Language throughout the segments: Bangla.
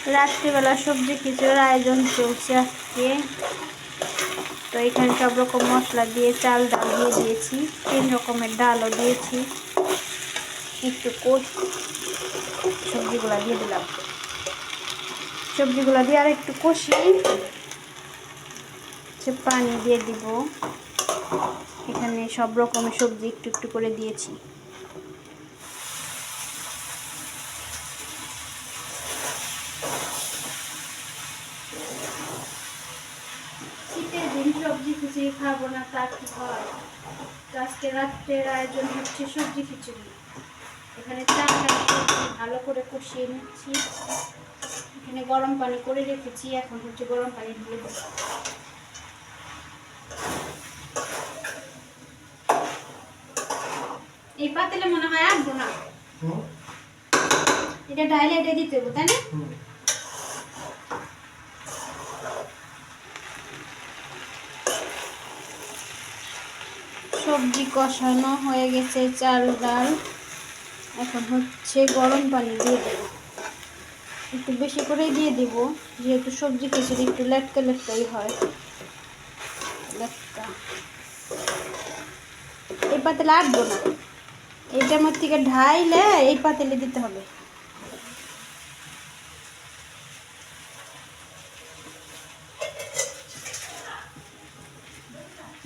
রাত্রিবেলা সবজি খিচুড়ির আয়োজন চলছে আজকে। তো এখানে সব রকম মশলা দিয়ে চাল ডাল দিয়ে দিয়েছি, 3 রকমের ডালও দিয়েছি। একটু সবজিগুলা দিয়ে দিলাম, সবজিগুলা দিয়ে আর একটু কষিয়ে পানি দিয়ে দিব। এখানে সব রকমের সবজি একটু একটু করে দিয়েছি। শীতের দিন সবজি খিচুড়ি খাবো না তা কি হয়? আজকে রাত্রের আয়োজন হচ্ছে সবজি খিচুড়ি। এখানে চালটা ভালো করে কষিয়ে নিচ্ছি। এখানে গরম পানি করে রেখেছি, এখন হচ্ছে গরম পানি দিয়ে দেব। এই পাতিলে মনে হয় আনবো না, এটা ডাইলে এটা দিতে হবে, তাই না? সবজি কষানো হয়ে গেছে, চাল ডাল। এখন হচ্ছে গরম পানি দিয়ে দেব, একটু বেশি করেই দিয়ে দিব, যেহেতু সবজি খিচুড়ি একটু লেটকা লেটকাই হয়। লেটকা এই পাতিলে আটবো না, এইটার মধ্যে থেকে ঢাইলে এই পাতিলে দিতে হবে।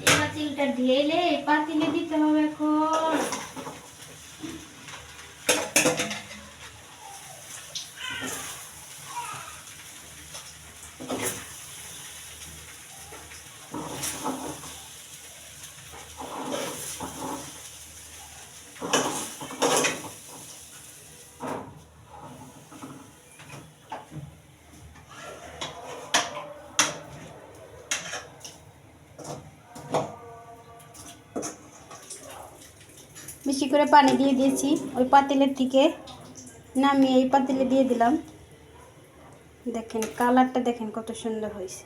এই পাতিলটা ঢেলে এই পাতিলে দিতে হবে এখন। বেশি করে পানি দিয়ে দিয়েছি, ওই পাতিলের থেকে নামিয়ে এই পাতিলে দিয়ে দিলাম। দেখেন কালারটা, দেখেন কত সুন্দর হয়েছে।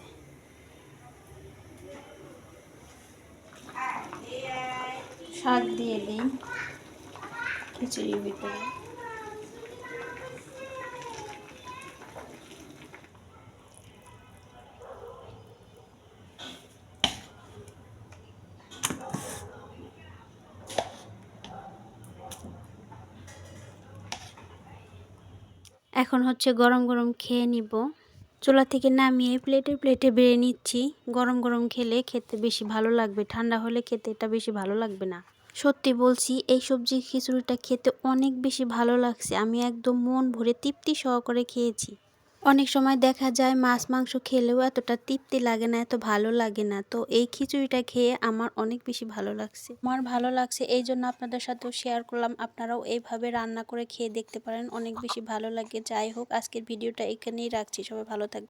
শাক দিয়ে দিই খিচুড়ির ভিতরে। এখন হচ্ছে গরম গরম খেয়ে নিব। চুলা থেকে নামিয়ে প্লেটে প্লেটে বেড়ে নিচ্ছি। গরম গরম খেতে বেশি ভালো লাগবে, ঠান্ডা হলে খেতে এটা বেশি ভালো লাগবে না। সত্যি বলছি, এই সবজি খিচুড়িটা খেতে অনেক বেশি ভালো লাগছে। আমি একদম মন ভরে তৃপ্তি সহকারে খেয়েছি। অনেক সময় দেখা যায় মাছ মাংস খেলেও এতটা তৃপ্তি লাগে না, এত ভালো লাগে না। তো এই খিচুড়িটা খেয়ে আমার অনেক বেশি ভালো লাগছে। আমার ভালো লাগছে এই জন্য আপনাদের সাথেও শেয়ার করলাম। আপনারাও এইভাবে রান্না করে খেয়ে দেখতে পারেন, অনেক বেশি ভালো লাগে। যাই হোক, আজকের ভিডিওটা এখানেই রাখছি। সবাই ভালো থাকবেন।